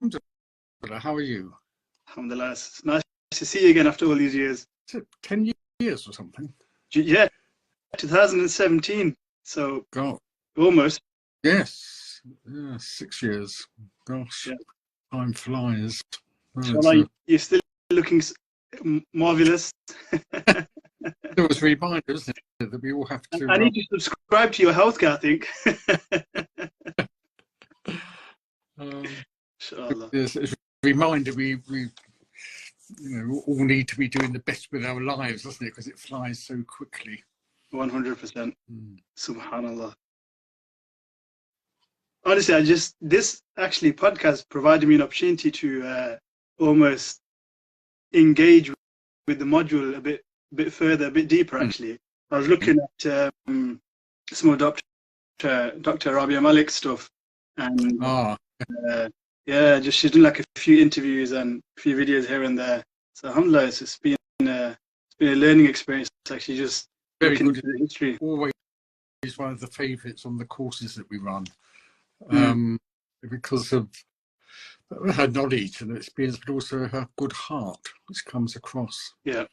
Alhamdulillah, how are you? Alhamdulillah, it's nice to see you again after all these years. Is it 10 years or something? Yeah, 2017, so God. almost. Yes, yeah, 6 years. Gosh, Yeah. time flies. Inshallah, you're still looking marvelous. There was a reminder, isn't it, that we all have to... I need to subscribe to your healthcare, I think. Inshallah. It's a reminder we all need to be doing the best with our lives, doesn't it? Because it flies so quickly. 100%. Subhanallah. Honestly, this actually podcast provided me an opportunity to almost engage with the module a bit further, a bit deeper. Actually, I was looking at some of Dr. Rabia Malik's stuff, and yeah, she's done like a few interviews and a few videos here and there. So alhamdulillah, it's been a learning experience. It's actually just very looking good. into the history. Always one of the favourites on the courses that we run, because of her knowledge and experience, but also her good heart, which comes across. Yeah.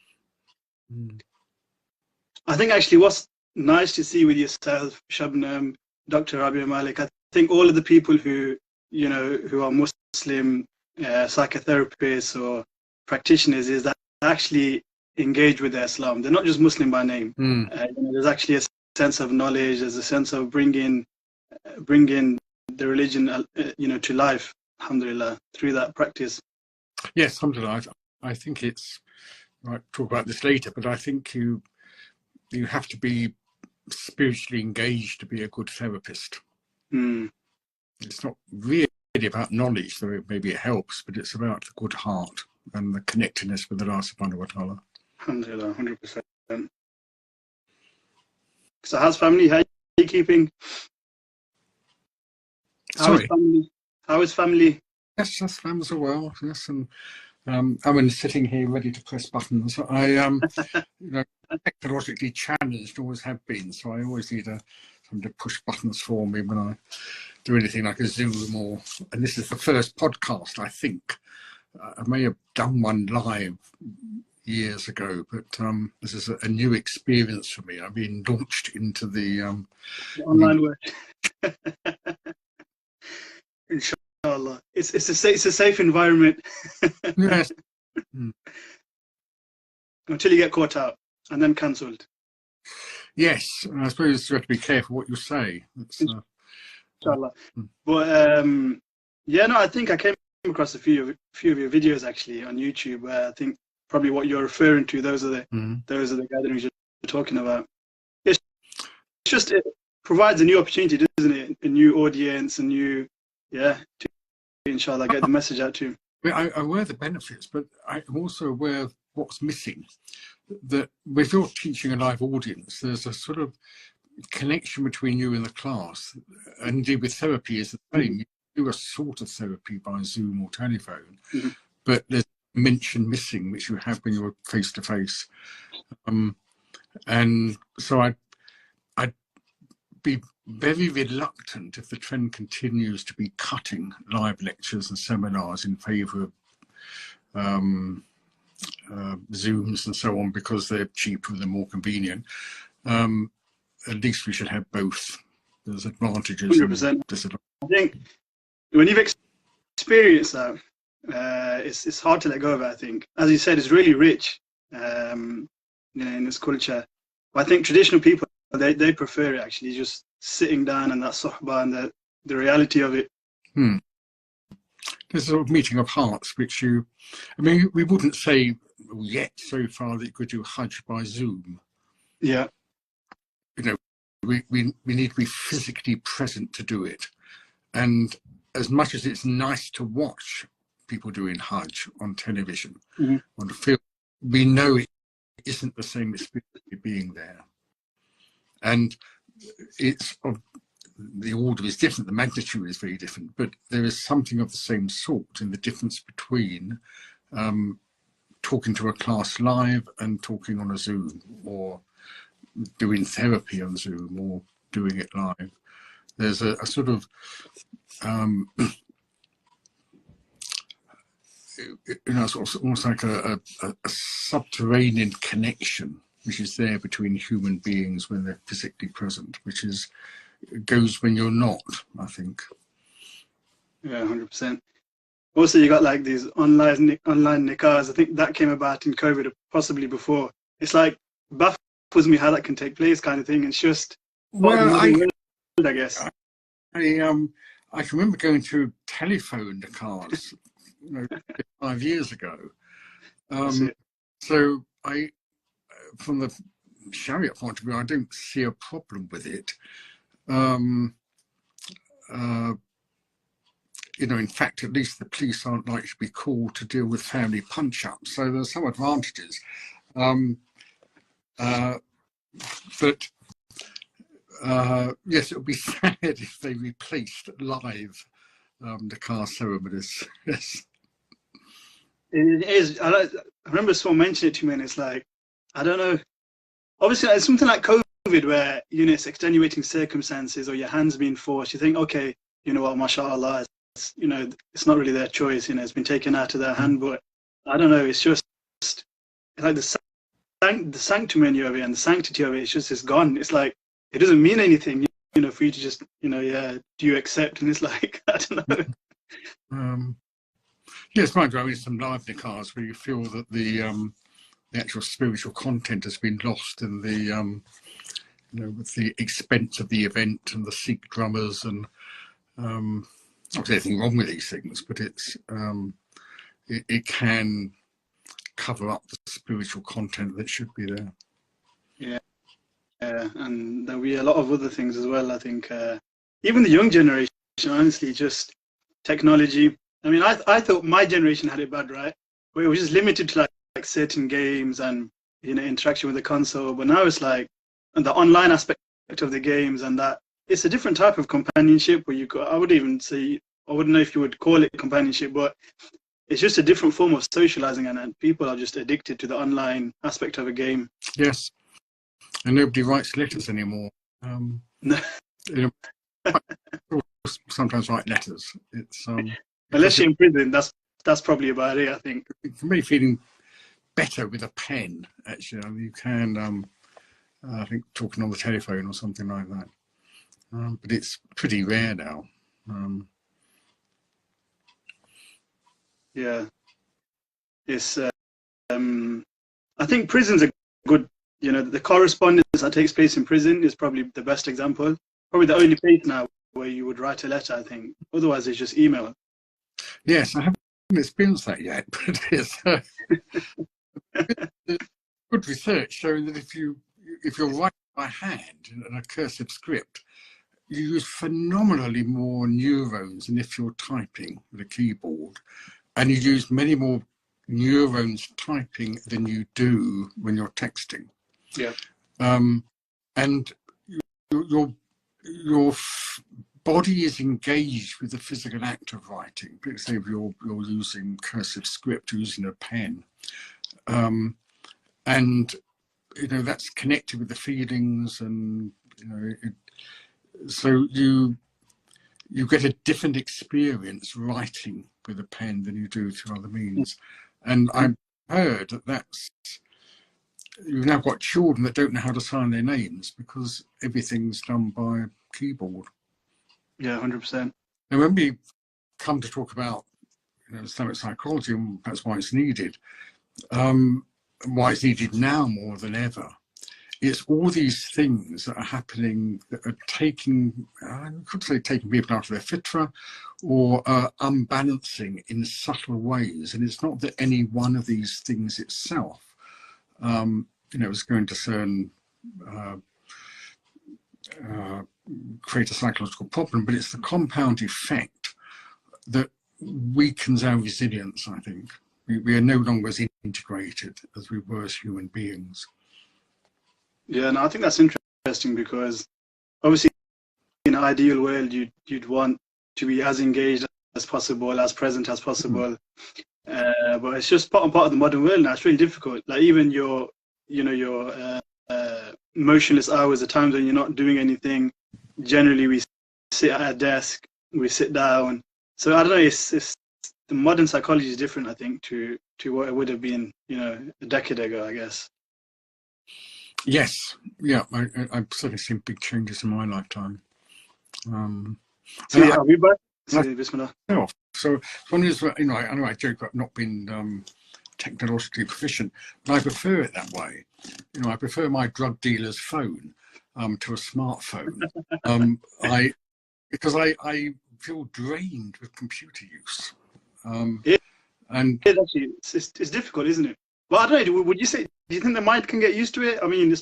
I think actually what's nice to see with yourself, Shabnam, Dr. Rabia Malik, I think all of the people who are Muslim psychotherapists or practitioners is that they actually engage with Islam. They're not just Muslim by name. There's actually a sense of knowledge. There's a sense of bringing the religion, to life. Alhamdulillah, through that practice. Yes, alhamdulillah. I think it's. I might talk about this later, but I think you have to be spiritually engaged to be a good therapist. It's not really about knowledge, though maybe it helps, but it's about the good heart and the connectedness with Allah subhanahu wa ta'ala. Alhamdulillah, 100%. So how's family? How are you keeping? Sorry? How is family? Yes, families are well, yes, and I'm sitting here ready to press buttons. I technologically challenged, always have been, so I always need someone to push buttons for me when I do anything like a Zoom and this is the first podcast, I think. I may have done one live years ago, but this is a new experience for me. I've been launched into the online work. Inshallah, it's a safe environment. Yes. Until you get caught out and then cancelled. Yes, I suppose you have to be careful what you say. Inshallah. But I think I came across a few of your videos actually on YouTube where I think probably what you're referring to, those are the gatherings you're talking about. It provides a new opportunity, doesn't it? A new audience, to inshallah get the message out to. I'm aware of the benefits, but I'm also aware of what's missing. That if you're teaching a live audience, there's a sort of connection between you and the class, and indeed with therapy is the same. You do a sort of therapy by Zoom or telephone, but there's a mention missing which you have when you're face to face. And so I'd be very reluctant if the trend continues to be cutting live lectures and seminars in favour of Zooms and so on because they're cheaper and they're more convenient. At least we should have both. There's advantages 100%. and disadvantages. I think when you've experienced that, it's hard to let go of it. I think, as you said, it's really rich, in this culture. But I think traditional people they prefer it actually, just sitting down and that sohbah and the reality of it. There's a sort of meeting of hearts, which we wouldn't say yet so far that you could do Hajj by Zoom. Yeah. We need to be physically present to do it. And as much as it's nice to watch people doing Hajj on television, on the film, we know it isn't the same experience being there. And the order is different, the magnitude is very different, but there is something of the same sort in the difference between talking to a class live and talking on a Zoom, or doing therapy on Zoom, or doing it live. There's a sort of it's almost like a subterranean connection which is there between human beings when they're physically present, which goes when you're not, I think. Yeah, 100%. Also, you got like these online nikahs. I think that came about in COVID, or possibly before. It's like baffles me how that can take place, kind of thing. It's just I guess. I can remember going to telephone nikahs 5 years ago. So from the Sharia point of view, I don't see a problem with it. In fact, at least the police aren't likely to be called to deal with family punch-ups, so there's some advantages. But yes, it would be sad if they replaced live the car ceremonies. Yes. It is. I remember someone mentioned it to me, and it's like, I don't know. Obviously, it's something like COVID, where it's extenuating circumstances or your hands being forced. You think, okay, you know what, mashallah, it's not really their choice. It's been taken out of their hand. But I don't know. It's just like the sanctum of it and the sanctity of it. It's gone. It's like it doesn't mean anything, for you to just, do you accept? And it's like, I don't know. Yes, mind you, some live nikahs where you feel that the actual spiritual content has been lost in the, with the expense of the event and the Sikh drummers, and not there's anything wrong with these things, but it can cover up the spiritual content that should be there. Yeah, and there'll be a lot of other things as well. I think even the young generation, honestly, just technology. I mean, I thought my generation had it bad, right? Where it was just limited to like certain games and interaction with the console. But now it's like, and the online aspect of the games, and that it's a different type of companionship where I would even say, I wouldn't know if you would call it companionship, but it's just a different form of socializing, and people are just addicted to the online aspect of a game. Yes, and nobody writes letters anymore. Sometimes write letters. It's unless you're in prison, that's probably about it, I think. For me, feeling better with a pen, actually. You can, I think, talking on the telephone or something like that. But it's pretty rare now. Yeah. It's, I think prison's a good, the correspondence that takes place in prison is probably the best example. Probably the only place now where you would write a letter, I think. Otherwise, it's just email. Yes, I haven't experienced that yet, but it's good research showing that if you're writing by hand in a cursive script, you use phenomenally more neurons than if you're typing with a keyboard, and you use many more neurons typing than you do when you're texting. Yeah. And your body is engaged with the physical act of writing. Say if you're using cursive script, using a pen, and that's connected with the feelings, and so you get a different experience writing with a pen than you do through other means. And I've heard you've now got children that don't know how to sign their names because everything's done by keyboard. Yeah, 100%. And when we come to talk about Islamic psychology, and that's why it's needed, why it's needed now more than ever, it's all these things that are happening that are taking, I could say taking people out of their fitra, or unbalancing in subtle ways. And it's not that any one of these things itself, is going to create a psychological problem, but it's the compound effect that weakens our resilience, I think. We are no longer as integrated as we were as human beings. Yeah, and I think that's interesting because obviously in an ideal world you'd want to be as engaged as possible, as present as possible. But it's just part of the modern world now. It's really difficult. Like even your motionless hours, the times when you're not doing anything, generally we sit at a desk, we sit down. So I don't know, it's the modern psychology is different, I think, to what it would have been, you know, a decade ago, I guess. Yes, yeah, I've certainly seen big changes in my lifetime. See, are we back? Bismillah. So one is, you know, I know I joke about not being technologically proficient, but I prefer it that way. You know, I prefer my drug dealer's phone to a smartphone. Because I feel drained with computer use. Yeah, and actually, it's difficult, isn't it? Well, I don't know. Would you say? Do you think the mind can get used to it? I mean,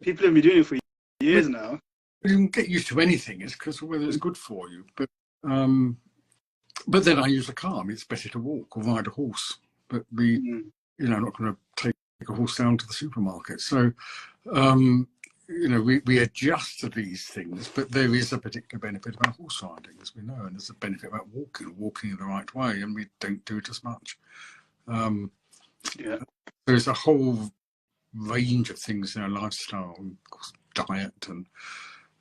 people have been doing it for years now. You can get used to anything. It's because of whether it's good for you. But then I use a car. I mean, it's better to walk or ride a horse. But you know, I'm not going to take a horse down to the supermarket. So, you know, we adjust to these things. But there is a particular benefit about horse riding, as we know, and there's a benefit about walking in the right way, and we don't do it as much. There's a whole range of things in our lifestyle, and of course, diet, and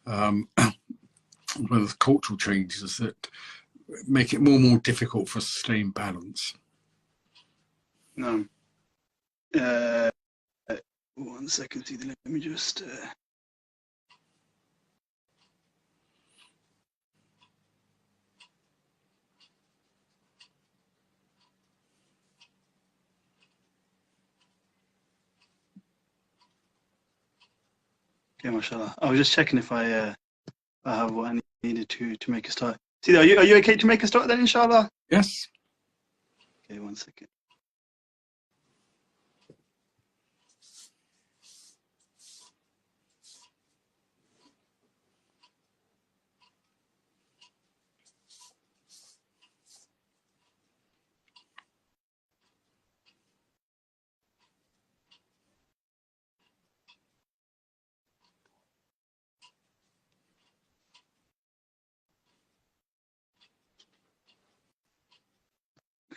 one of the cultural changes that make it more and more difficult for us to stay in balance. No. 1 second, let me just. Okay, mashallah. I was just checking if I have what I needed to make a start. See, are you okay to make a start then, inshallah? Yes. Okay, 1 second.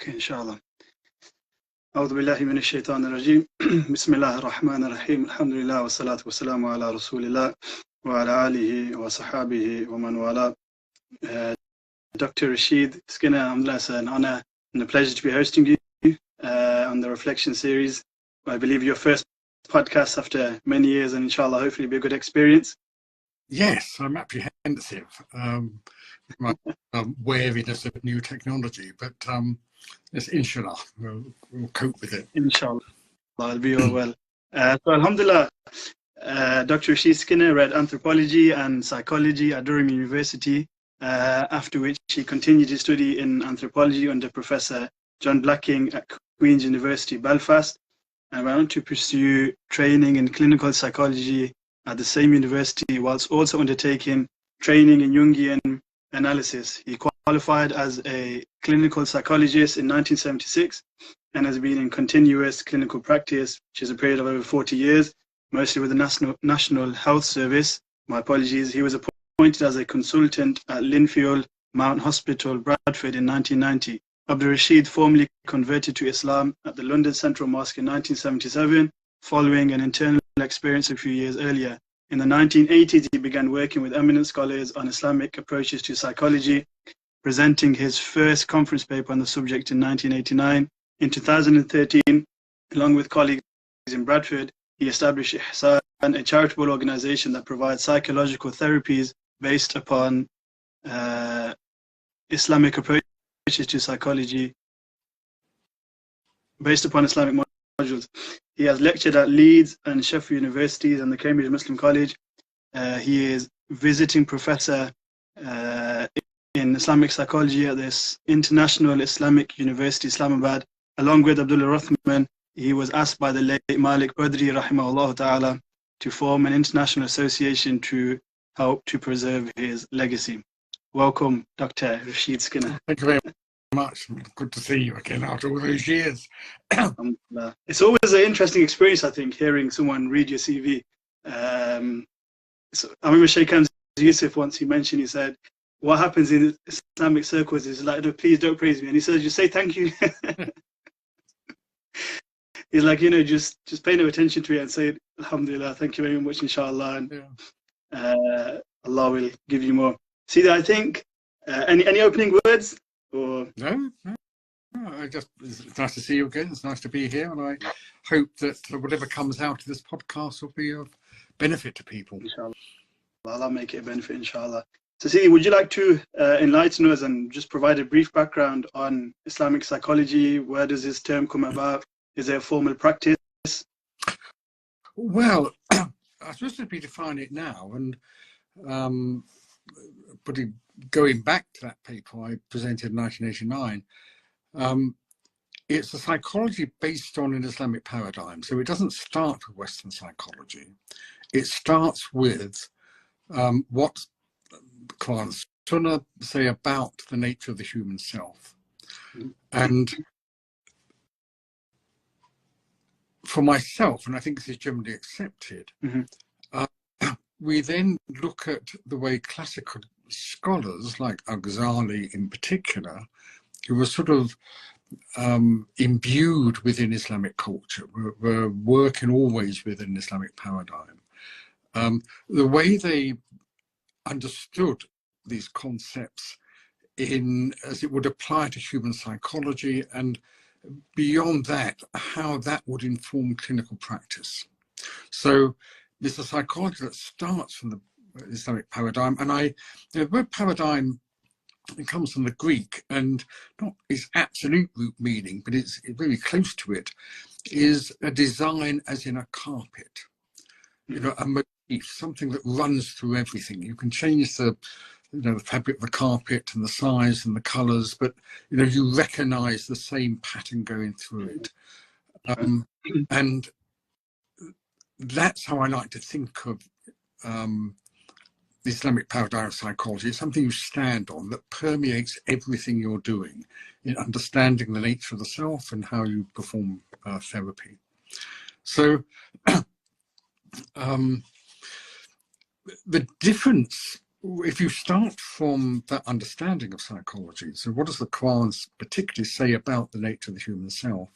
Okay, inshallah. أعوذ بالله من الشيطان الرجيم بسم الله الرحمن الرحيم الحمد لله والصلاة والسلام على رسول الله وعلى آله وصحابه ومن والاه. Dr. Rashid Skinner, alhamdulillah, it's an honor and a pleasure to be hosting you on the Reflection series. I believe your first podcast after many years, and inshallah, hopefully be a good experience. Yes, I'm apprehensive. My wariness of new technology, but yes, inshallah, we'll cope with it. Inshallah, I'll be all well. So, alhamdulillah, Dr. Rashid Skinner read anthropology and psychology at Durham University, after which he continued his study in anthropology under Professor John Blacking at Queen's University, Belfast, and went on to pursue training in clinical psychology at the same university, whilst also undertaking training in Jungian analysis. He qualified as a clinical psychologist in 1976 and has been in continuous clinical practice, which is a period of over 40 years, mostly with the National Health Service. My apologies. He was appointed as a consultant at Linfield Mount Hospital, Bradford in 1990. Dr. Rashid formally converted to Islam at the London Central Mosque in 1977, following an internal experience a few years earlier. In the 1980s, he began working with eminent scholars on Islamic approaches to psychology, presenting his first conference paper on the subject in 1989. In 2013, along with colleagues in Bradford, he established Ihsan, a charitable organization that provides psychological therapies based upon Islamic approaches to psychology, based upon Islamic modules. He has lectured at Leeds and Sheffield Universities and the Cambridge Muslim College. He is visiting professor in Islamic psychology at this International Islamic University, Islamabad. Along with Abdullah Rothman, he was asked by the late Malik Badri, rahimahullah ta'ala, to form an international association to help to preserve his legacy. Welcome, Dr. Rashid Skinner. Thank you very much. Good to see you again after all those years. It's always an interesting experience, I think, hearing someone read your CV. So I remember Sheikh Hamza Yusuf once, he mentioned, he said, what happens in Islamic circles is like, no, please don't praise me. And he says, just say thank you. He's like, you know, just pay no attention to it and say, alhamdulillah, thank you very much, inshallah. And Allah will give you more. See, I think, any opening words? Or No, It's nice to see you again. It's nice to be here, and I hope that whatever comes out of this podcast will be of benefit to people. Inshallah. I'll make it a benefit, inshallah. Cecilia, would you like to enlighten us and just provide a brief background on Islamic psychology? Where does this term come about? Is there a formal practice? Well, I suppose to be define it now, and going back to that paper I presented in 1989, it's a psychology based on an Islamic paradigm. So it doesn't start with Western psychology. It starts with what the Quran and Sunnah say about the nature of the human self. And for myself, and I think this is generally accepted, we then look at the way classical scholars, like Al-Ghazali in particular, who were sort of imbued within Islamic culture, were working always within an Islamic paradigm. The way they understood these concepts as it would apply to human psychology, and beyond that, how that would inform clinical practice. So there's a psychology that starts from the Islamic paradigm, and the word paradigm, it comes from the Greek, and not its absolute root meaning, but it's very close to it, is a design as in a carpet, a motif, something that runs through everything. You can change the fabric of the carpet and the size and the colours, but you recognise the same pattern going through it, and that's how I like to think of the Islamic paradigm of psychology. It's something you stand on that permeates everything you're doing in understanding the nature of the self and how you perform therapy. So the difference, if you start from that understanding of psychology, so what does the Quran particularly say about the nature of the human self,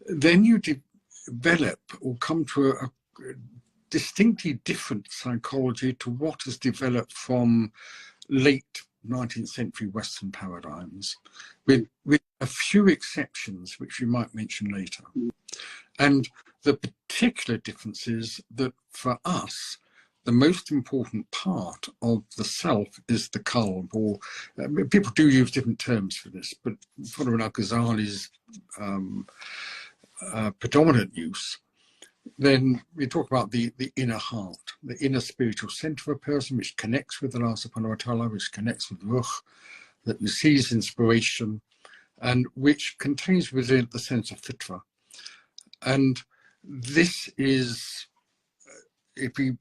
then you develop or come to a distinctly different psychology to what has developed from late 19th century Western paradigms, with a few exceptions, which we might mention later. And the particular difference is that for us, the most important part of the self is the qalb, or people do use different terms for this, but following Al-Ghazali's predominant use, then we talk about the inner heart, the inner spiritual center of a person, which connects with Allah subhanahu wa ta'ala, which connects with ruh, that receives inspiration, and which contains within the sense of fitra. And this is, if we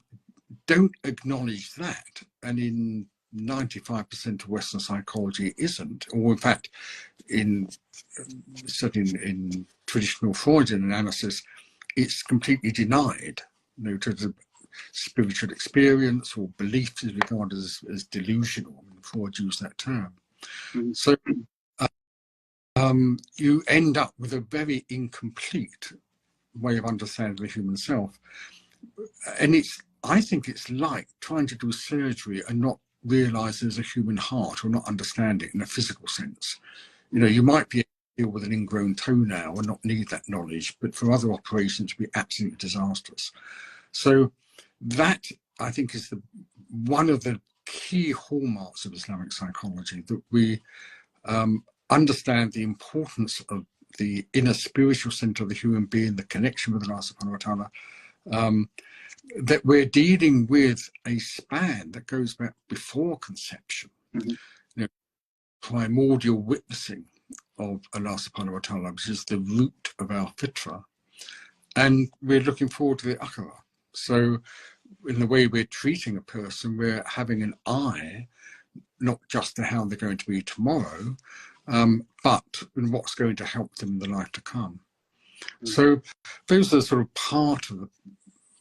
don't acknowledge that, and in 95% of Western psychology isn't, or in fact, certainly in traditional Freudian analysis, it's completely denied, to the spiritual experience or belief is regarded as delusional. I mean, Freud used that term. So you end up with a very incomplete way of understanding the human self. And I think it's like trying to do surgery and not realize there's a human heart, or not understand it in a physical sense. You might be able to deal with an ingrown toenail and not need that knowledge, but for other operations, it'd be absolutely disastrous. So that, I think, is one of the key hallmarks of Islamic psychology, that we understand the importance of the inner spiritual center of the human being, the connection with Allah subhanahu wa ta'ala, that we're dealing with a span that goes back before conception, primordial witnessing of Allah subhanahu wa ta'ala, which is the root of our fitra. And we're looking forward to the akhirah. So in the way we're treating a person, we're having an eye, not just to how they're going to be tomorrow, but in what's going to help them in the life to come. So those are sort of part of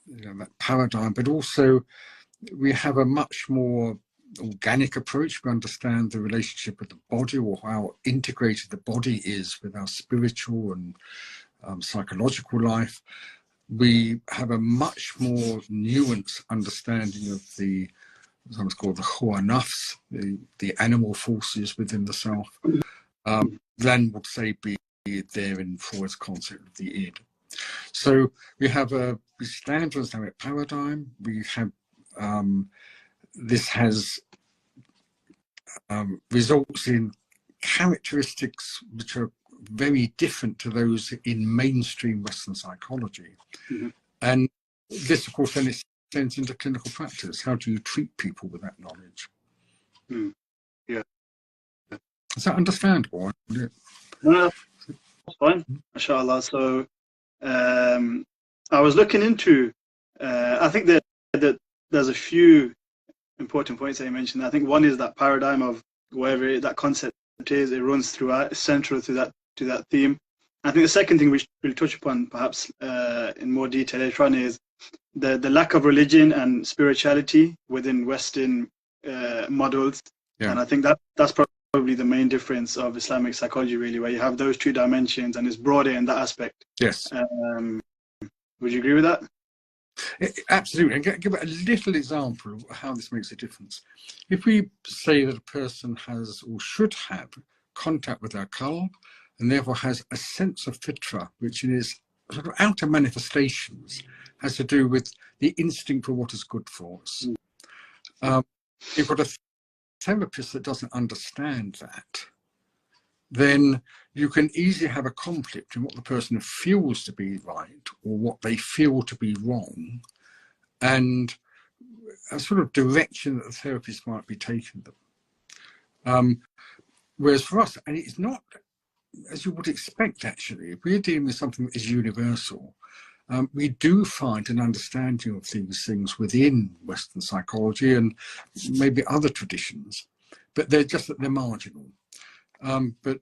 that paradigm, but also we have a much more organic approach. We understand the relationship with the body, or how integrated the body is with our spiritual and psychological life. We have a much more nuanced understanding of sometimes called the Huwa Nafs, the animal forces within the self. than would, say, be there in Freud's concept of the id. So we have a standard Islamic paradigm. We have this has results in characteristics which are very different to those in mainstream Western psychology. And this, of course, then extends into clinical practice. How do you treat people with that knowledge? Yeah. Is that understandable? No, that's fine. MashaAllah. So I was looking into, I think that there's a few important points that you mentioned. I think one is that paradigm of wherever that concept is, it runs throughout, it's central to that theme. I think the second thing we will touch upon perhaps in more detail later on is the lack of religion and spirituality within Western models. Yeah. And I think that's probably the main difference of Islamic psychology, really, where you have those two dimensions and it's broader in that aspect. Yes. Would you agree with that? Absolutely. And give a little example of how this makes a difference. If we say that a person has or should have contact with their qalb and therefore has a sense of fitra, which in its sort of outer manifestations has to do with the instinct for what is good for us. You've got a therapist that doesn't understand that, then you can easily have a conflict in what the person feels to be right or what they feel to be wrong, and a sort of direction that the therapist might be taking them. Whereas for us, and it's not as you would expect actually, if we're dealing with something that is universal, we do find an understanding of these things within Western psychology and maybe other traditions, but they're just that they're marginal. But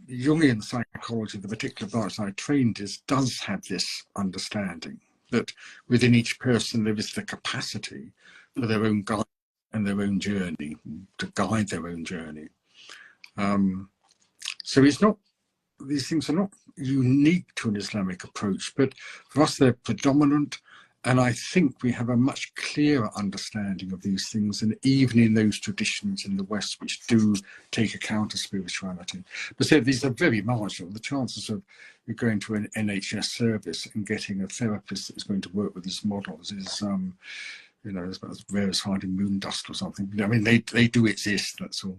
Jungian psychology, the particular branch I trained is, does have this understanding that within each person there is the capacity for their own guide and their own journey, to guide their own journey. So it's not, these things are not unique to an Islamic approach, but for us they're predominant, and I think we have a much clearer understanding of these things, and even in those traditions in the West which do take account of spirituality. But so these are very marginal. The chances of you going to an NHS service and getting a therapist that's going to work with these models is, you know, as rare as finding moon dust or something. I mean, they do exist, that's all.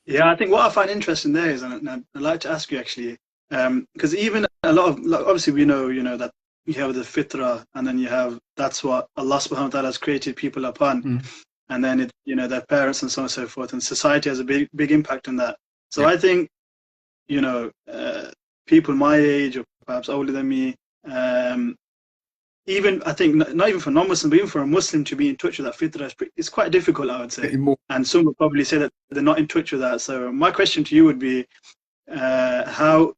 Yeah, I think what I find interesting there is, and I'd like to ask you actually, because even a lot of, obviously we know, you know, that you have the fitra, and then you have, that's what Allah subhanahu wa ta'ala has created people upon, and then it, you know, their parents and so on and so forth, and society has a big impact on that. So I think, you know, people my age or perhaps older than me, even I think not even for non-Muslim, but even for a Muslim to be in touch with that fitra, it's quite difficult, I would say. And some would probably say that they're not in touch with that. So my question to you would be, how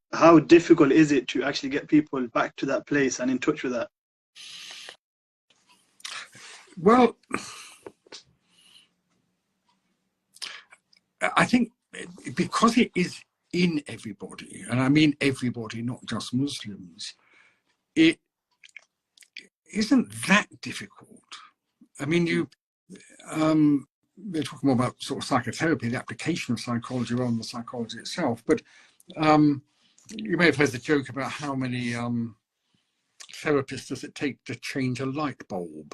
difficult is it to actually get people back to that place and in touch with that? Well, I think because it is in everybody, and I mean everybody, not just Muslims, it isn't that difficult. I mean, we're talking more about sort of psychotherapy, the application of psychology on the psychology itself, but you may have heard the joke about how many therapists does it take to change a light bulb.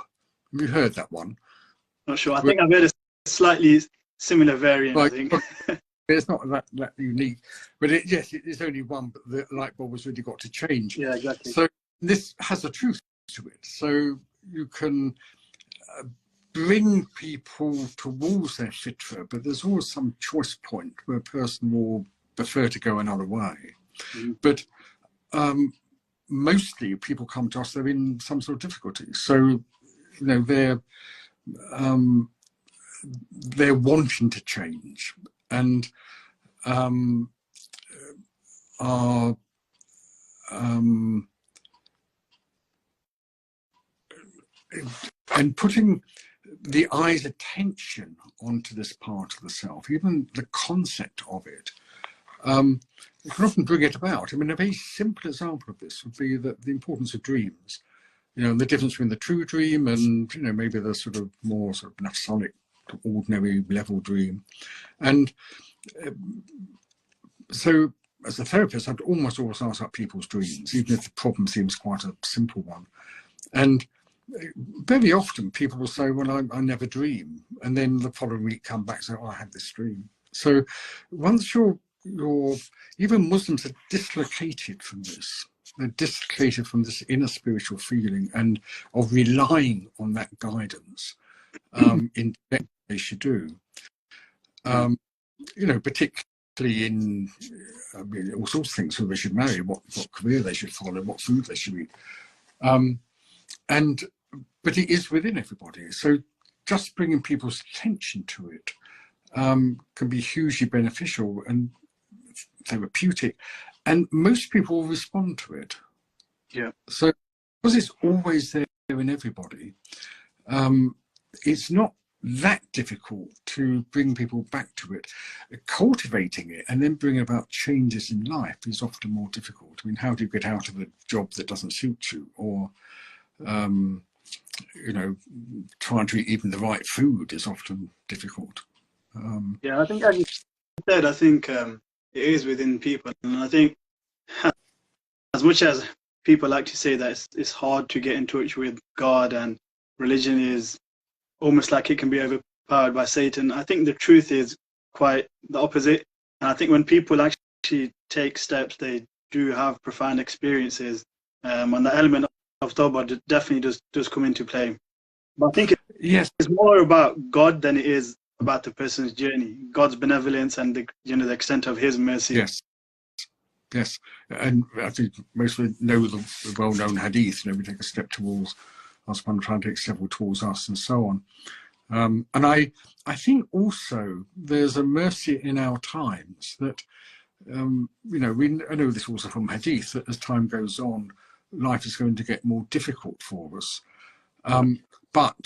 Have you heard that one? Not sure. I think I've heard a slightly similar variant, like, I think. It's not that unique, but yes, it's only one, but the light bulb has really got to change. Yeah, exactly. So this has a truth to it. So you can bring people towards their fitra, but there's always some choice point where a person will prefer to go another way. But mostly people come to us, they're in some sort of difficulty. So, you know, they're wanting to change and are and putting the eye's attention onto this part of the self, even the concept of it, you can often bring it about. I mean, a very simple example of this would be the importance of dreams. You know, the difference between the true dream and, you know, maybe the sort of more sort of nafsanic, ordinary level dream. And So as a therapist, I'd almost always ask about people's dreams, even if the problem seems quite a simple one. And very often people will say, well, I never dream. And then the following week come back and say, oh, I had this dream. So once you're even Muslims are dislocated from this. They're dislocated from this inner spiritual feeling and of relying on that guidance in what they should do. You know, particularly in all sorts of things, who they should marry, what career they should follow, what food they should eat. But it is within everybody. So just bringing people's attention to it can be hugely beneficial and therapeutic. And most people will respond to it. Yeah. So because it's always there in everybody, it's not that difficult to bring people back to it. Cultivating it and then bringing about changes in life is often more difficult. I mean, how do you get out of a job that doesn't suit you, or you know, trying to eat even the right food is often difficult. Yeah, I think, as you said, I think it is within people, and I think as much as people like to say that it's hard to get in touch with God, and religion is almost like it can be overpowered by Satan, I think the truth is quite the opposite. And I think when people actually take steps, they do have profound experiences, and the element of Tawbah definitely does come into play. But I think it's more about God than it is about the person's journey, God's benevolence and the extent of His mercy. Yes, and I think most of us know the well-known hadith. You know, we take a step towards us, one trying to take several towards us, and so on. And I think also there's a mercy in our times that you know, I know this also from hadith, that as time goes on, life is going to get more difficult for us. But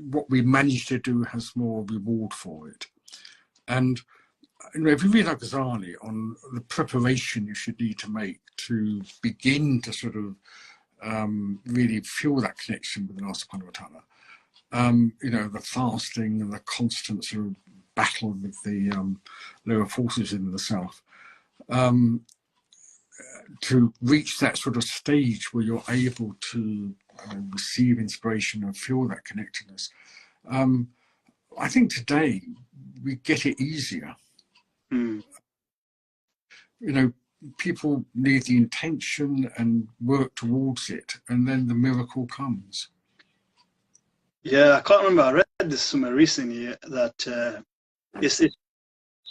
what we manage to do has more reward for it. And you know, if you read Al-Ghazali on the preparation you should need to make to begin to sort of really feel that connection with Allah subhanahu wa ta'ala, you know, the fasting and the constant sort of battle with the lower forces in the self, to reach that sort of stage where you're able to receive inspiration and feel that connectedness. I think today we get it easier. You know, people need the intention and work towards it, and then the miracle comes. Yeah, I can't remember. I read this somewhere recently that it's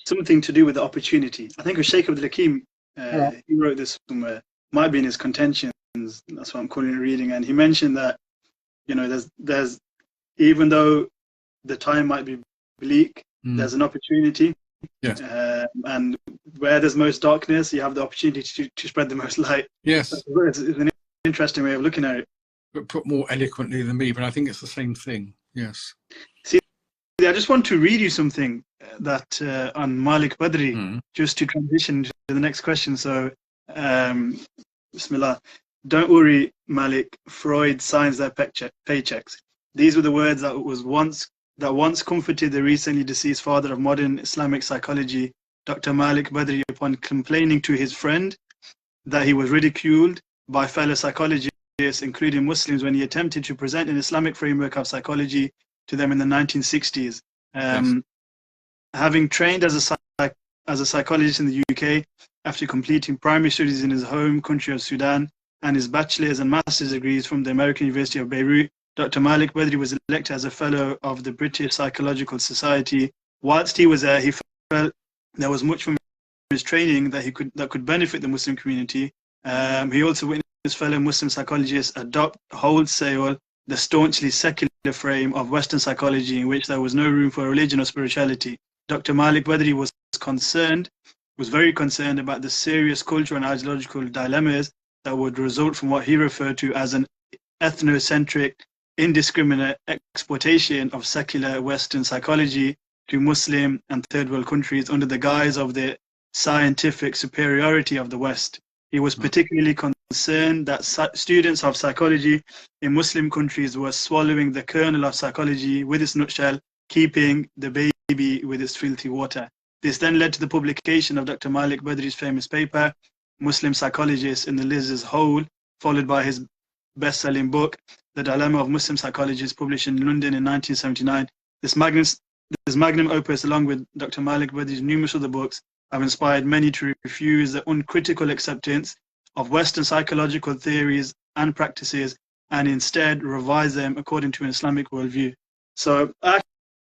something to do with the opportunity. I think it was Sheikh Abdul Hakim. He wrote this somewhere. Might be in his contentions. That's what I'm calling it reading. And he mentioned that, you know, there's even though the time might be bleak, there's an opportunity. Yes. And where there's most darkness, you have the opportunity to spread the most light. Yes. It's an interesting way of looking at it. But put more eloquently than me, but I think it's the same thing. Yes. See, I just want to read you something that on Malik Badri, just to transition to the next question. So, Bismillah. Don't worry, Malik. Freud signs their paychecks. These were the words that once comforted the recently deceased father of modern Islamic psychology, Dr. Malik Badri, upon complaining to his friend that he was ridiculed by fellow psychologists, including Muslims, when he attempted to present an Islamic framework of psychology to them in the 1960s. Having trained as a psychologist in the UK after completing primary studies in his home country of Sudan and his bachelor's and master's degrees from the American University of Beirut, Dr. Malik Badri was elected as a fellow of the British Psychological Society. Whilst he was there, he felt there was much from his training that could benefit the Muslim community. He also witnessed fellow Muslim psychologists adopt wholesale the staunchly secular frame of Western psychology, in which there was no room for religion or spirituality. Dr. Malik Badri was very concerned about the serious cultural and ideological dilemmas that would result from what he referred to as an ethnocentric, indiscriminate exploitation of secular Western psychology to Muslim and third world countries under the guise of the scientific superiority of the West. He was particularly concerned that students of psychology in Muslim countries were swallowing the kernel of psychology with its nutshell, keeping the baby with its filthy water. This then led to the publication of Dr. Malik Badri's famous paper, Muslim Psychologists in the Lizard's Hole, followed by his best-selling book, The Dilemma of Muslim Psychologists, published in London in 1979. This magnum opus, along with Dr. Malik Badri's numerous other books, have inspired many to refuse the uncritical acceptance of Western psychological theories and practices, and instead revise them according to an Islamic worldview. So I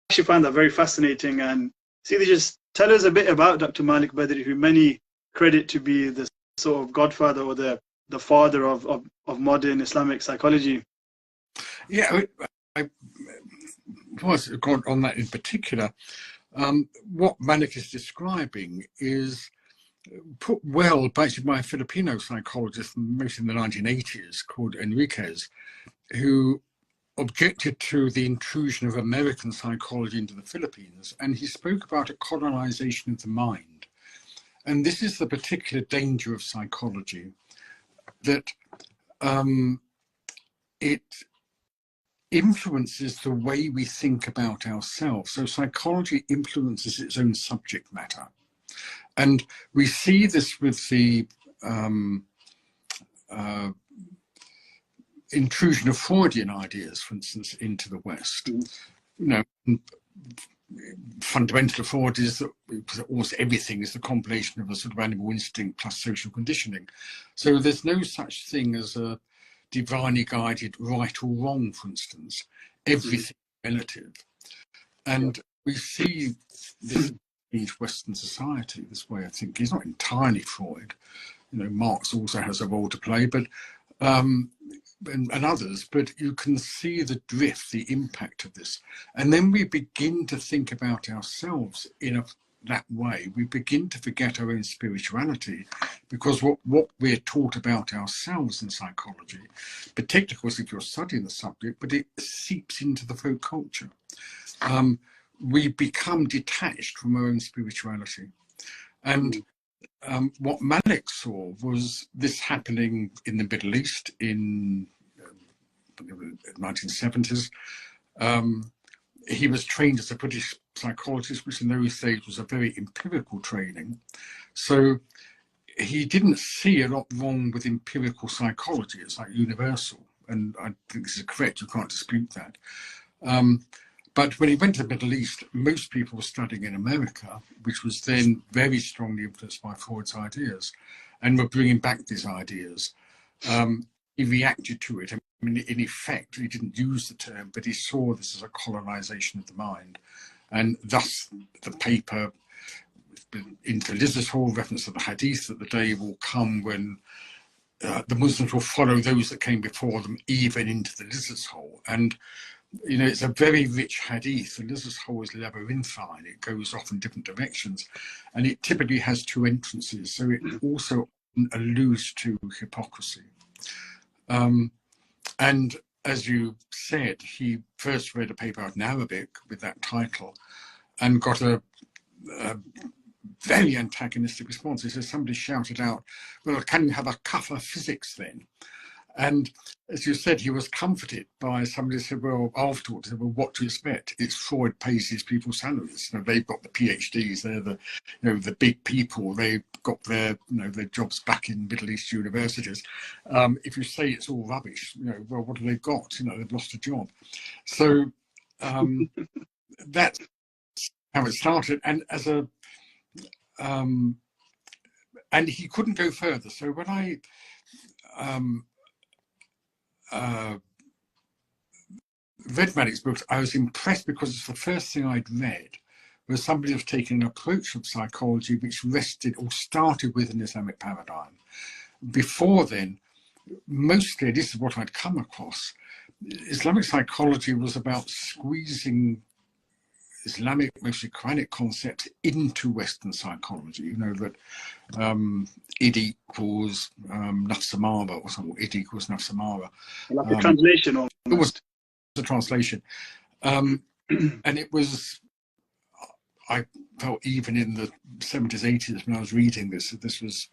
actually find that very fascinating. And see, they just tell us a bit about Dr. Malik Badri, who many credit to be the sort of godfather or the father of modern Islamic psychology. Yeah, I was going on that in particular. What Malik is describing is put well basically by a Filipino psychologist, mostly in the 1980s, called Enriquez, who objected to the intrusion of American psychology into the Philippines, and he spoke about a colonization of the mind. And this is the particular danger of psychology, that it influences the way we think about ourselves. So psychology influences its own subject matter. And we see this with the intrusion of Freudian ideas, for instance, into the West. You know, fundamental of Freud is that almost everything is the combination of a sort of animal instinct plus social conditioning. So there's no such thing as a divinely guided right or wrong, for instance. Everything is relative. And we see this in Western society, this way of thinking. It's not entirely Freud. You know, Marx also has a role to play, but and others, but you can see the drift, the impact of this. And then we begin to think about ourselves in that way. We begin to forget our own spirituality, because what we're taught about ourselves in psychology, particularly of course if you're studying the subject, but it seeps into the folk culture. We become detached from our own spirituality. And what Malik saw was this happening in the Middle East in the 1970s. He was trained as a British psychologist, which in those days was a very empirical training. So he didn't see a lot wrong with empirical psychology. It's like universal. And I think this is correct, you can't dispute that. But when he went to the Middle East, most people were studying in America, which was then very strongly influenced by Freud's ideas, and were bringing back these ideas. He reacted to it. I mean, in effect, he didn't use the term, but he saw this as a colonization of the mind. And thus, the paper into Lizard's Hole, reference to the hadith, that the day will come when the Muslims will follow those that came before them, even into the Lizard's Hole. And you know, it's a very rich hadith. The Lizard's Hole is labyrinthine. It goes off in different directions. And it typically has two entrances. So it also alludes to hypocrisy. And as you said, he first read a paper out in Arabic with that title and got a very antagonistic response. He says, somebody shouted out, well, can you have a kafir physics then? And as you said, he was comforted by somebody who said, well, afterwards, said, well, what to expect? It's Freud pays his people salaries. You know, they've got the PhDs, they're the, you know, the big people, they've got their, you know, their jobs back in Middle East universities. If you say it's all rubbish, you know, well, what have they got? You know, they've lost a job. So that's how it started. And as a, and he couldn't go further. So when I, read Malik's books, I was impressed because it's the first thing I'd read where somebody was taking an approach of psychology which rested or started with an Islamic paradigm. Before then, mostly, this is what I'd come across, Islamic psychology was about squeezing Islamic, mostly Quranic concepts into Western psychology. You know, that id equals nafs amara or something, id equals nafs amara. Like a translation almost. It was a translation. And it was, I felt even in the 70s, 80s when I was reading this, this was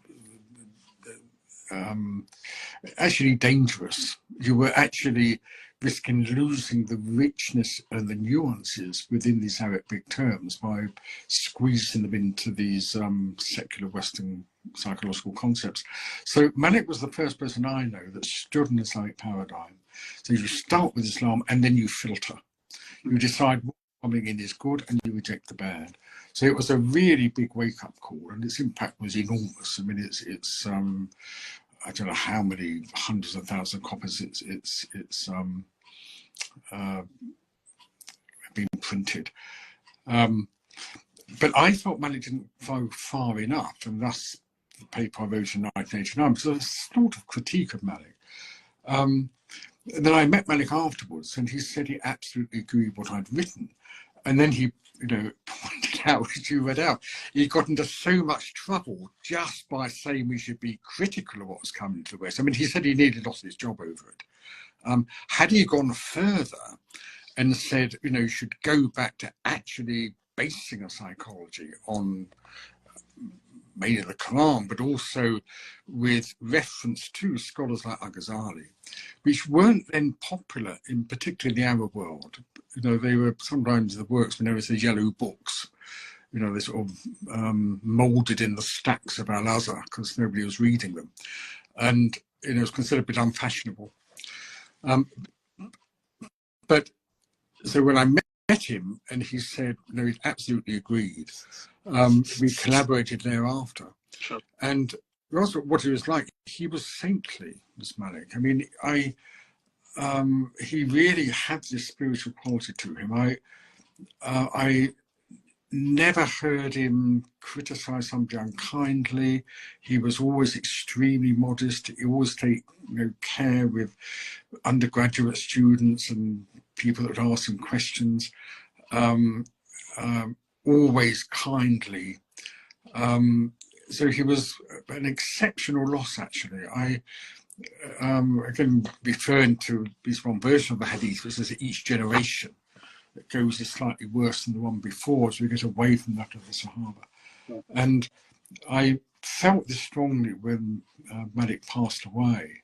actually dangerous. You were actually risking losing the richness and the nuances within these Arabic terms by squeezing them into these secular Western psychological concepts. So Malik was the first person I know that stood in the Islamic paradigm. So you start with Islam and then you filter. You decide what's coming in is good and you reject the bad. So it was a really big wake-up call, and its impact was enormous. I mean, it's I don't know how many hundreds of thousands of copies it's been printed. But I thought Malik didn't go far enough, and thus the paper I wrote in 1989 was a sort of critique of Malik. And then I met Malik afterwards, and he said he absolutely agreed with what I'd written. And then he, pointed out, as you read out, he got into so much trouble just by saying we should be critical of what's coming to the West. I mean, he said he nearly lost his job over it. Had he gone further and said, you should go back to actually basing a psychology on mainly the Quran, but also with reference to scholars like Al-Ghazali, which weren't then popular in particularly the Arab world. They were sometimes the works were known as the yellow books. They sort of moulded in the stacks of Al-Azhar because nobody was reading them. And, it was considered a bit unfashionable. But so when I met him and he said, he absolutely agreed, we collaborated thereafter. Sure. And also what he was like, he was saintly, this Malik. I mean, he really had this spiritual quality to him. I never heard him criticize somebody unkindly. He was always extremely modest. He always take care with undergraduate students and people that would ask him questions. Always kindly. So he was an exceptional loss, actually. Again, referring to this one version of the hadith, which is each generation that goes is slightly worse than the one before, as we get away from that of the Sahaba. Yeah. And I felt this strongly when Malik passed away,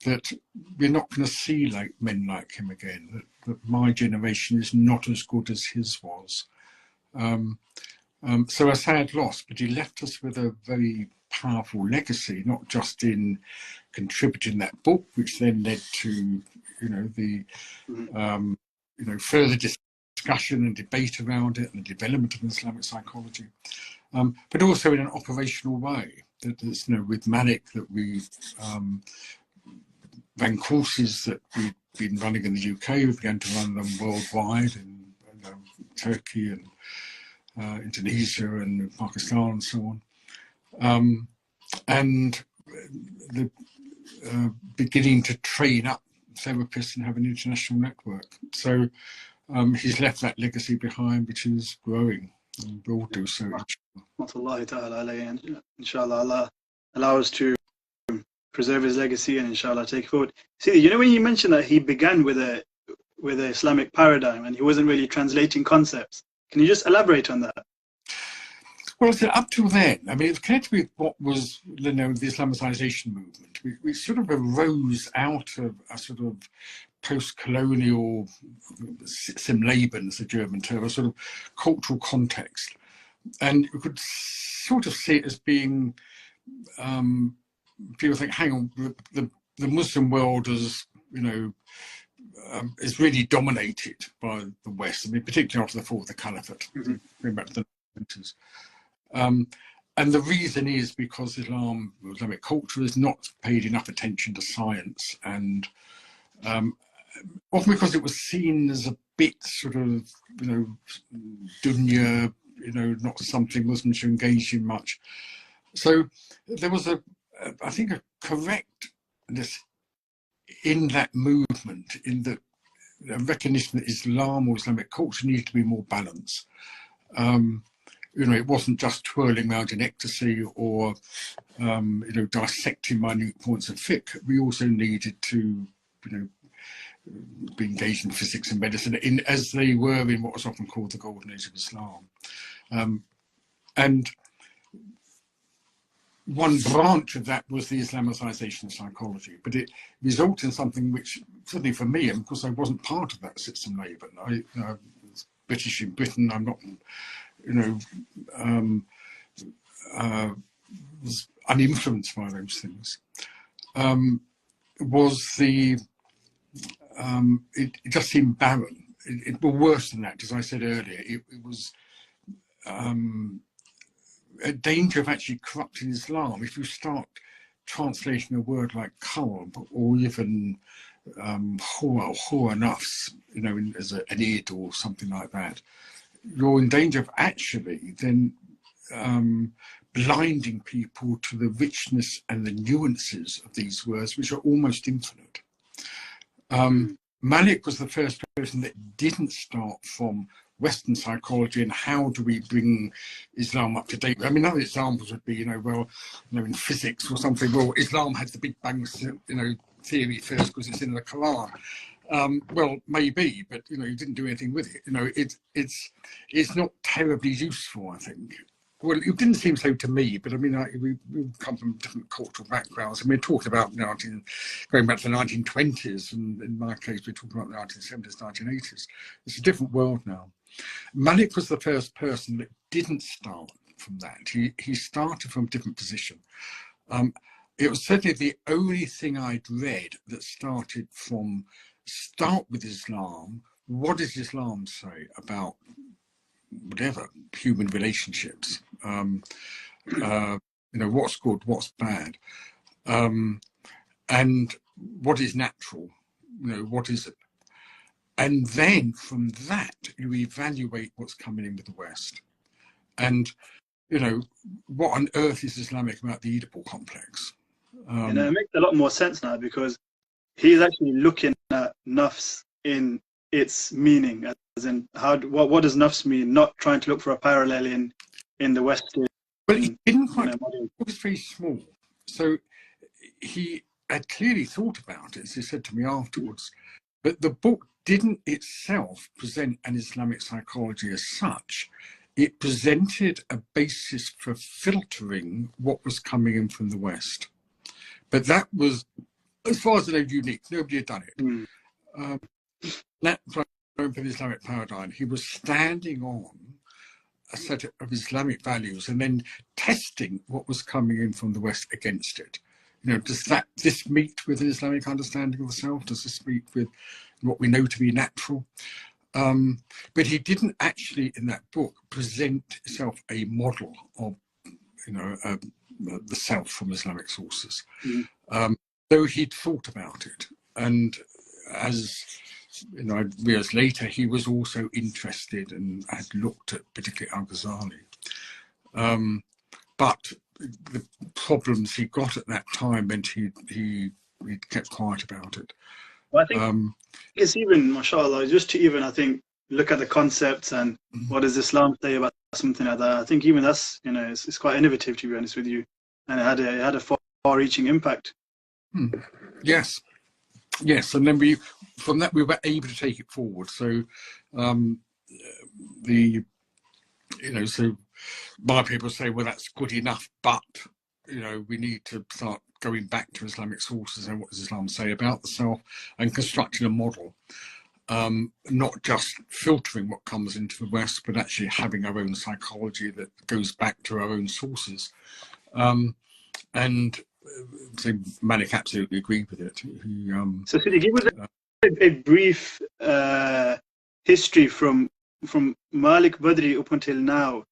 that we're not going to see men like him again, that my generation is not as good as his was. So a sad loss, but he left us with a very powerful legacy, not just in contributing that book, which then led to, the further discussion and debate around it and the development of Islamic psychology, but also in an operational way. That is, with Malik, that we ran courses that we've been running in the UK. We began to run them worldwide in Turkey and Indonesia and Pakistan and so on, and the beginning to train up therapists and have an international network. So he's left that legacy behind, which is growing, and will do so. Inshallah, Allah allow us to preserve his legacy and inshallah take it forward. See, when you mentioned that he began with a Islamic paradigm and he wasn't really translating concepts, can you just elaborate on that? Well, so up till then, I mean, it's connected with what was the Islamicization movement. We sort of arose out of a sort of post-colonial Simleben, as the German term, a sort of cultural context. And you could sort of see it as being, people think, hang on, the Muslim world is, is really dominated by the West. I mean, particularly after the fall of the Caliphate, going back to the 90s. And the reason is because Islamic culture has not paid enough attention to science, and often because it was seen as a bit sort of, dunya, not something Muslims should engage in much. So there was I think a correctness in that movement, in the recognition that Islam or Islamic culture needed to be more balanced. It wasn't just twirling around in ecstasy or, dissecting minute points of fiqh. We also needed to, be engaged in physics and medicine as they were in what was often called the golden age of Islam. And one branch of that was the Islamicization of psychology, but it resulted in something which, certainly for me, and of course I wasn't part of that system, but I was British in Britain. I'm not, was uninfluenced by those things. Was the it just seemed barren. It was worse than that, as I said earlier. It was a danger of actually corrupting Islam. If you start translating a word like qalb or even huwa nafs, as an id or something like that, you're in danger of actually then blinding people to the richness and the nuances of these words, which are almost infinite. Malik was the first person that didn't start from Western psychology and how do we bring Islam up to date. I mean, other examples would be, in physics or something, well, Islam has the Big Bang, theory first because it's in the Quran. Well, maybe, but, you didn't do anything with it. It's not terribly useful, I think. Well, it didn't seem so to me, but I mean, we come from different cultural backgrounds. I mean, we're talking about going back to the 1920s, and in my case, we're talking about the 1970s, 1980s. It's a different world now. Malik was the first person that didn't start from that. He started from a different position. It was certainly the only thing I'd read that started from start with Islam. What does Islam say about whatever human relationships? What's good, what's bad, and what is natural? What is it? And then from that, you evaluate what's coming in with the West. And, what on earth is Islamic about the Oedipal complex? It makes a lot more sense now, because he's actually looking at nafs in its meaning, as in what does nafs mean, not trying to look for a parallel in the Western. Well, he didn't quite, it was very small. So he had clearly thought about it, as he said to me afterwards, but the book didn't itself present an Islamic psychology as such. It presented a basis for filtering what was coming in from the West. But that was, as far as I know, unique. Nobody had done it. That for the Islamic paradigm, he was standing on a set of Islamic values and then testing what was coming in from the West against it. Does this meet with an Islamic understanding of the self? Does this meet with what we know to be natural? But he didn't actually, in that book, present himself a model of, the self from Islamic sources. Though he'd thought about it. And as years later, he was also interested and had looked at particularly Al-Ghazali. But the problems he got at that time meant he kept quiet about it. Well, I think it's even, mashallah, just to even, I think, look at the concepts and what does Islam say about something like that. I think even that's, it's quite innovative, to be honest with you. And it had a far-reaching impact. Yes. And then from that, we were able to take it forward. So so my people say, well, that's good enough, but, we need to start going back to Islamic sources and what does Islam say about the self and constructing a model, not just filtering what comes into the West, but actually having our own psychology that goes back to our own sources. So Malik absolutely agreed with it. So could you give us a brief history from Malik Badri up until now,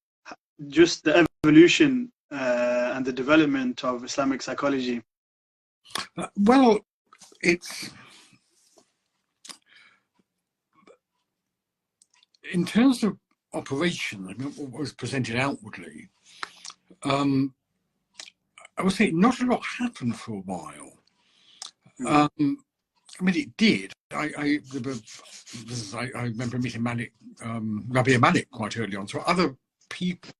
just the evolution and the development of Islamic psychology? Well, it's in terms of operation, what was presented outwardly, I would say not a lot happened for a while. I mean, it did. I remember meeting Malik, Rabbi Malik quite early on. So other people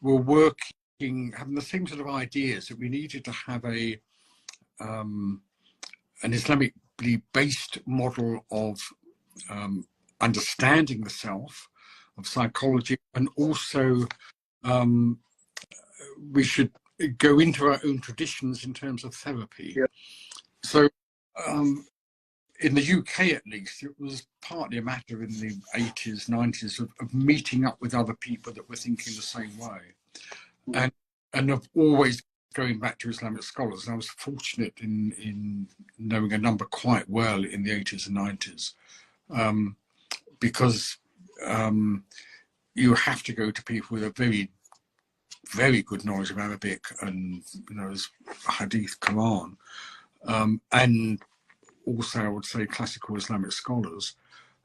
were working, having the same sort of ideas that we needed to have an Islamically based model of understanding the self, of psychology, and also we should go into our own traditions in terms of therapy. Yeah. So in the UK, at least, it was partly a matter in the 80s, 90s of meeting up with other people that were thinking the same way, and of always going back to Islamic scholars. And I was fortunate in knowing a number quite well in the 80s and 90s, because you have to go to people with a very, very good knowledge of Arabic and, Hadith, Quran, and also, I would say, classical Islamic scholars,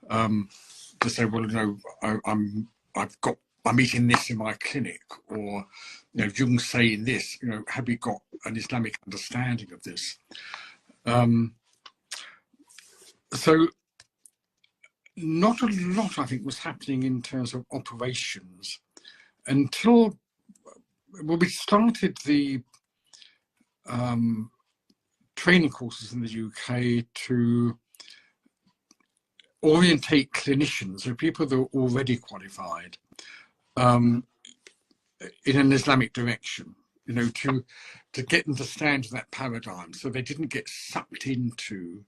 to say, well, I'm eating this in my clinic, or, Jung's saying this, have we got an Islamic understanding of this? So not a lot, I think, was happening in terms of operations until, we started the training courses in the UK to orientate clinicians, so people that are already qualified, in an Islamic direction, to get them to stand in that paradigm, so they didn't get sucked into,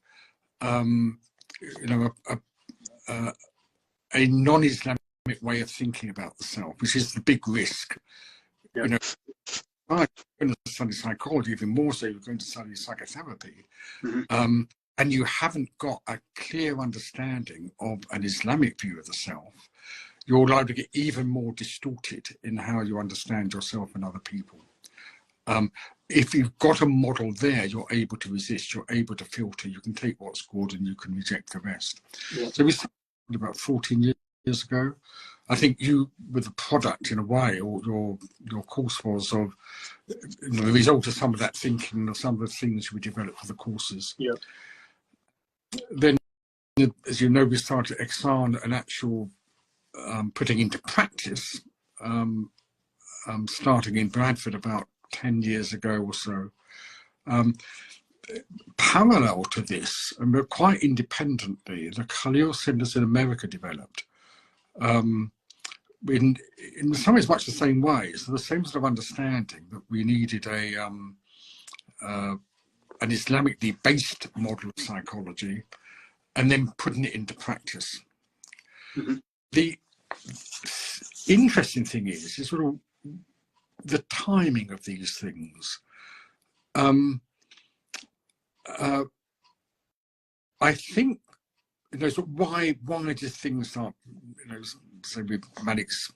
a non-Islamic way of thinking about the self, which is the big risk. Yeah. You're going to study psychology, even more so, you're going to study psychotherapy, and you haven't got a clear understanding of an Islamic view of the self, you're liable to get even more distorted in how you understand yourself and other people. If you've got a model there, you're able to resist, you're able to filter, you can take what's good and you can reject the rest. Yeah. So we started about 14 years ago. I think you were the product, in a way, or your course was of the result of some of that thinking, of some of the things we developed for the courses. Yeah. Then, as you know, we started Ihsan, an actual putting into practice, starting in Bradford about 10 years ago or so. Parallel to this, and but quite independently, the Khalil Centers in America developed. In some ways, much the same way. So the same sort of understanding that we needed an Islamically based model of psychology, and then putting it into practice. The interesting thing is sort of the timing of these things. I think, so why did things start, say with Malik's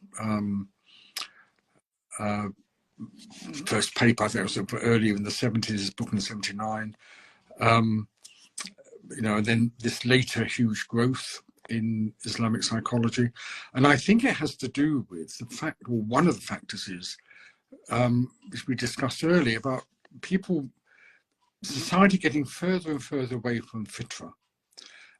first paper, I think it was earlier in the 70s, his book in 79, and then this later huge growth in Islamic psychology. And I think it has to do with the fact, or one of the factors is, which we discussed earlier, about society getting further and further away from fitra.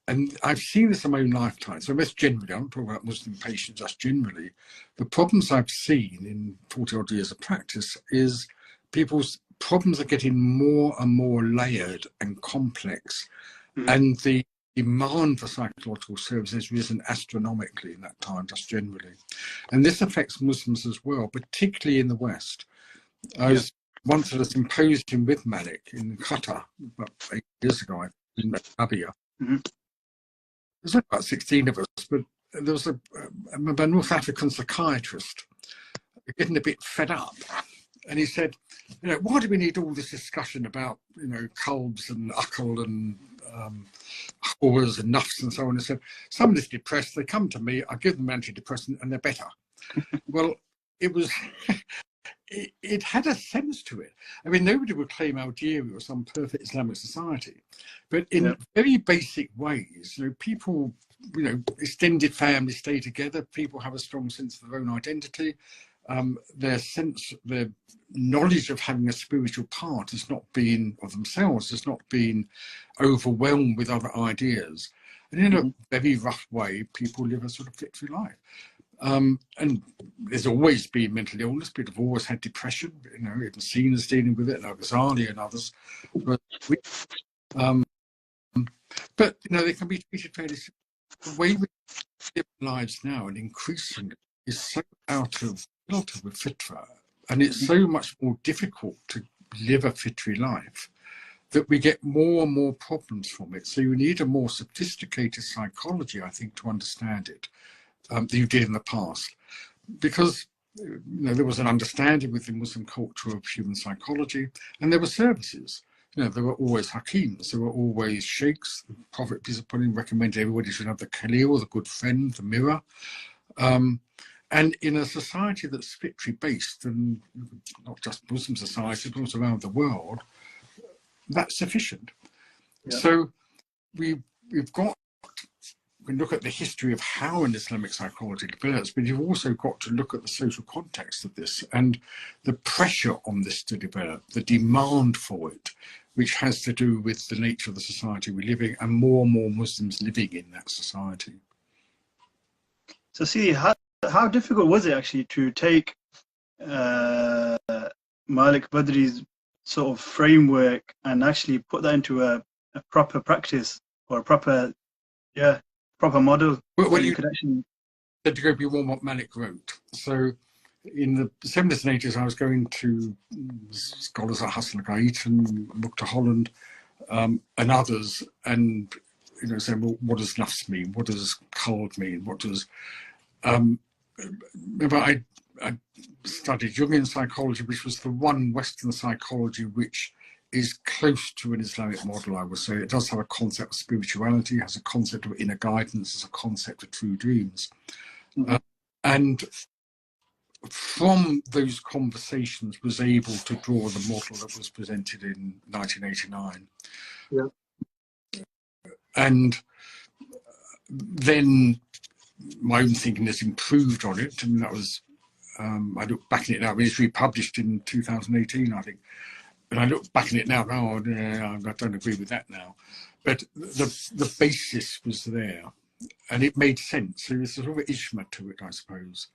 And I've seen this in my own lifetime. So that's generally, I'm not talking about Muslim patients, just generally. The problems I've seen in 40 odd years of practice is people's problems are getting more and more layered and complex. And the demand for psychological services has risen astronomically in that time, just generally. And this affects Muslims as well, particularly in the West. I was once at a symposium with Malik in Qatar, about 8 years ago, in Abia. There's about 16 of us, but there was a North African psychiatrist getting a bit fed up. And he said, why do we need all this discussion about, qalbs and akal and horrors and nafs and so on? And said, somebody's depressed, they come to me, I give them antidepressant and they're better. Well, it was, it had a sense to it. I mean, nobody would claim Algeria was some perfect Islamic society, but in very basic ways, people, extended families stay together, people have a strong sense of their own identity. Their knowledge of having a spiritual part has not been, of themselves, has not been overwhelmed with other ideas. And in a very rough way, people live a sort of fit-free life. And there's always been mental illness. People have always had depression. Even Sina's dealing with it, like Ghazali and others. But they can be treated fairly. The way we live lives now, and increasingly, is so out of filter with fitra, And it's so much more difficult to live a fitri life that we get more and more problems from it. So you need a more sophisticated psychology, I think, to understand it than you did in the past. Because there was an understanding within Muslim culture of human psychology, and there were services. There were always hakims, there were always sheikhs. The Prophet, peace upon him, recommended everybody should have the khalil, the good friend, the mirror. And in a society that's fitri-based, and not just Muslim society, but also around the world, that's sufficient. Yeah. So we've got, we look at the history of how an Islamic psychology develops, but you've also got to look at the social context of this and the pressure on this to develop, the demand for it, which has to do with the nature of the society we live in and more Muslims living in that society. So see, how difficult was it actually to take Malik Badri's sort of framework and actually put that into a proper practice or a proper model? Well, you could actually to go beyond what Malik wrote. So in the 70s and 80s, I was going to scholars like Hassan Gait and Dr Holland and others, and saying, well, what does nafs mean? What does cold mean? What does remember, I studied Jungian psychology, which was the one Western psychology which is close to an Islamic model, I would say. It does have a concept of spirituality, has a concept of inner guidance, has a concept of true dreams. Mm-hmm. And from those conversations was able to draw the model that was presented in 1989. Yeah. And then my own thinking has improved on it. I mean, that was, I look back at it now, it was republished in 2018, I think. And I look back at it now, I don't agree with that now. But the basis was there and it made sense. So there's a sort of ishma to it, I suppose.